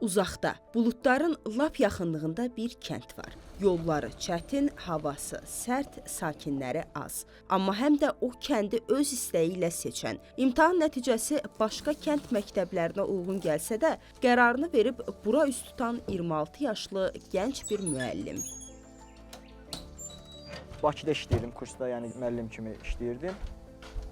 Uzaqda, buludların lap yaxınlığında bir kənd var. Yolları çətin, havası sərt, sakinləri az. Amma həm də o kəndi öz istəyi ilə seçən, imtahan nəticəsi başqa kənd məktəblərinə uyğun gəlsə də, qərarını verib bura üst tutan 26 yaşlı gənc bir müəllim. Bakıda işləyirdim, kursda, yəni müəllim kimi işləyirdim.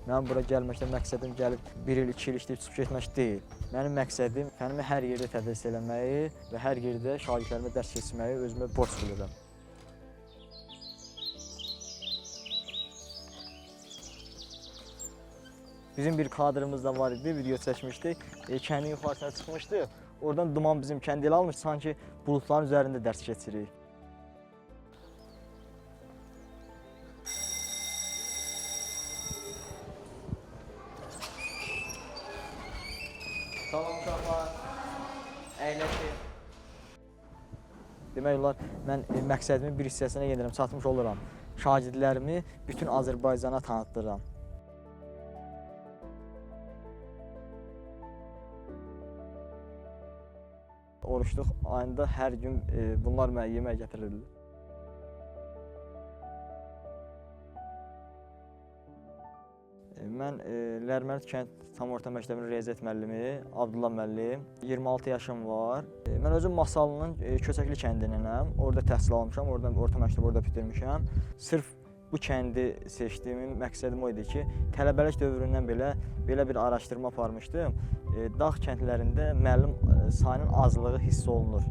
Mənim bura gəlməkdə məqsədim gəlib 1 il, 2 il işləyib çıxıb getmək deyil. Mənim məqsədim fənnimi hər yerdə tədris eləməyi və hər yerdə şagirdlərimə dərs keçirməyi özümə borc bilirəm. Bizim bir kadrımız da var idi, video çəkmişdik. Kəndin yuxarısına çıxmışdı. Oradan duman bizim kəndi elə almış, sanki buludların üzərində dərs keçirik. Salam uşaqlar, əyləşin. Demək olar, mən məqsədimin bir hissəsinə gedirəm, çatmış oluram. Şagirdlərimi bütün Azərbaycana tanıtdırıram. Oruçluq ayında hər gün bunlar mənə yemək gətirirdi. Mən Lərmənət kənd tam orta məktəbinin riyaziyyat müəllimi Abdullah müəllim. 26 yaşım var. Mən özüm Masalının Köçəkli kəndinənəm. Orada təhsil almışam, oradan orta məktəbi orada bitirmişəm. Sırf bu kəndi seçdiyimin məqsədim o idi ki, tələbəlik dövründən belə bir araşdırma aparmışdım. Dağ kəndlərində müəllim sayının azlığı hiss olunur.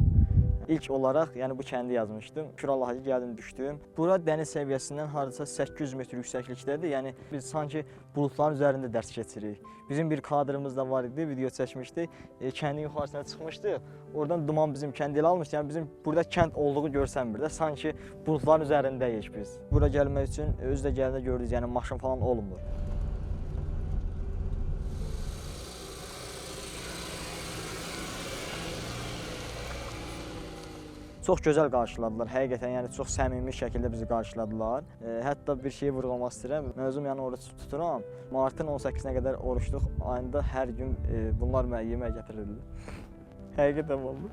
İlk olaraq yəni bu kəndi yazmışdım. Şükür Allaha ki, gəldim düşdüm. Bura dəniz səviyyəsindən hardasa 800 metr yüksəklikdədir. Yəni biz sanki buludların üzərində dərs keçirik. Bizim bir kadrımız da var idi, video çəkmişdik. Kəndin yuxarısına çıxmışdı. Oradan duman bizim kəndi elə almışdı. Yəni bizim burada kənd olduğu görsənmir də. Sanki buludların üzərindəyik biz. Bura gəlmək üçün özü də gələndə gördünüz, yəni maşın falan olmur. Çox gözəl qarşıladılar, həqiqətən yəni çox səmimi şəkildə bizi qarşıladılar. Hətta bir şeyi vurğulamaq istəyirəm, mən özüm yəni oruç tuturam. Martın 18-nə qədər oruçluq ayında hər gün bunlar mənə yemək gətirirdi. Həqiqətən oldu.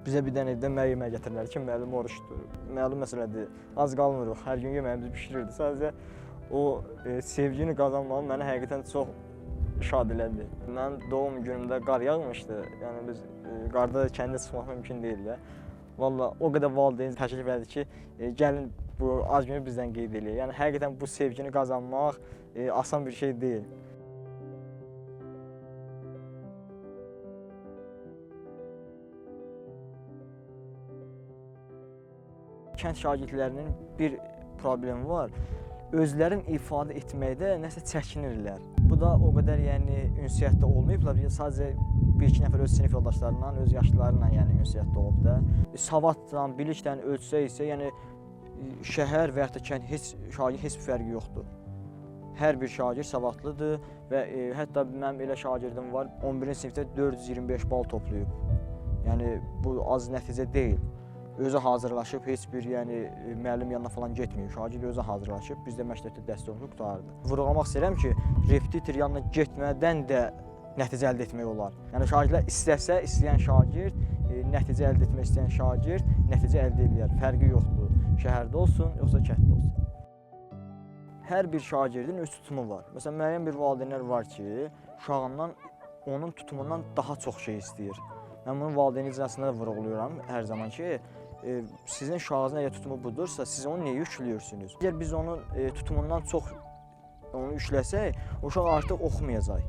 Bizə bir dənə də mənə yemək gətirirlər ki, müəllim oruçdur. Məlum məsələdir, az qalmırıq, hər gün yeməyimizi bişirirdi. Sadəcə o sevgini qazanmağım məni həqiqətən çox şad elədi. Mənim doğum günümdə qar yağmışdı. Yəni biz qarda kəndə çıxmaq mümkün deyildi. Valla o qədər valideyn təklif elədi ki, gəlin bu az günü bizdən qeyd eləyək. Yəni həqiqətən bu sevgini qazanmaq asan bir şey deyil. Kənd şagirdlərinin bir problemi var. Özlərini ifadə etməkdə nəsə çəkinirlər. Bu da o qədər yəni ünsiyyətdə olmayıblar. Sadəcə bir-iki nəfər öz sinif yoldaşlarından, öz yaşlılarla yəni ünsiyyətdə olub da. Savadla, biliklə ölçsə isə yəni şəhər və ya da kənd şagird heç bir fərqi yoxdur. Hər bir şagird savadlıdır və hətta mənim elə şagirdim var, 11-ci sinifdə 425 bal toplayıb. Yəni bu az nəticə deyil. Özü hazırlaşıb, heç bir yəni müəllim yanına falan getməyib. Şagird özü hazırlaşıb, biz də məktəbdə dəstək olub qurtardı. Vurğulamaq istəyirəm ki, repetitor yanına getmədən də nəticə əldə etmək olar. Yəni şagirdlər istəsə, istəyən şagird, nəticə əldə etmək istəyən şagird nəticə əldə edir. Fərqi yoxdur. Şəhərdə olsun, yoxsa kənddə olsun. Hər bir şagirdin öz tutumu var. Məsələn, müəyyən bir valideynlər var ki, uşağından onun tutumundan daha çox şey istəyir. Mən bunu valideyn icrasında da vurğuluyorum hər zaman ki, sizin uşağınızın əgər tutumu budursa, siz onu niyə yükləyirsiniz? Əgər biz onun tutumundan çox onu yükləsək, o uşaq artıq oxumayacaq.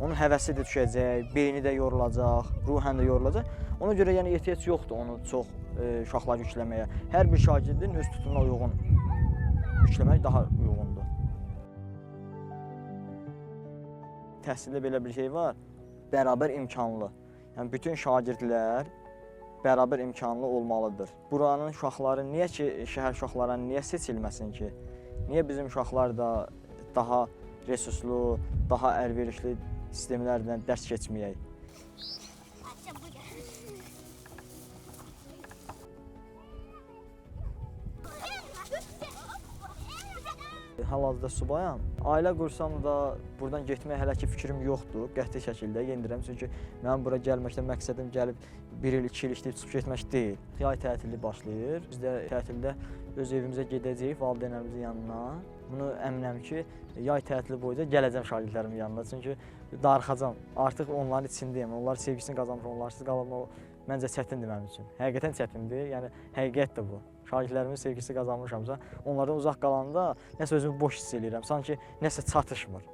Onun həvəsi də düşəcək, beyni də yorulacaq, ruhən də yorulacaq. Ona görə yəni ehtiyac yoxdur onu çox uşaqlar yükləməyə. Hər bir şagirdin öz tutumuna uyğun yükləmək daha uyğundur. Təhsildə belə bir şey var, bərabər imkanlı. Yəni bütün şagirdlər bərabər imkanlı olmalıdır. Buranın uşaqları niyə ki, şəhər uşaqlarına niyə seçilməsin ki? Niyə bizim uşaqlar da daha resurslu, daha əlverişli sistemlərdən dərs keçməyək? hal-hazırda subayam. Ailə qursam da buradan getmək hələ ki fikrim yoxdur, qəti şəkildə yendirəm. Çünki mənim bura gəlməkdən məqsədim gəlib 1 il, 2 il işləyib çıxıb getmək deyil. Yay tətili başlayır. Biz də tətildə öz evimizə gedəcəyik valideynlərimizin yanına. Bunu əminəm ki, yay tətili boyunca gələcəm şagirdlərimin yanına. Çünki darıxacam. Artıq onların içindəyəm. Onlar sevgisini qazanmışam. Onlarsız qalmaq məncə çətindir mənim üçün. Həqiqətən çətindir. Yəni həqiqətdir bu. Şagirdlərimin sevgisini qazanmışamsa, onlardan uzaq qalanda nəsə özümü boş hiss eləyirəm. Sanki nəsə çatışmır.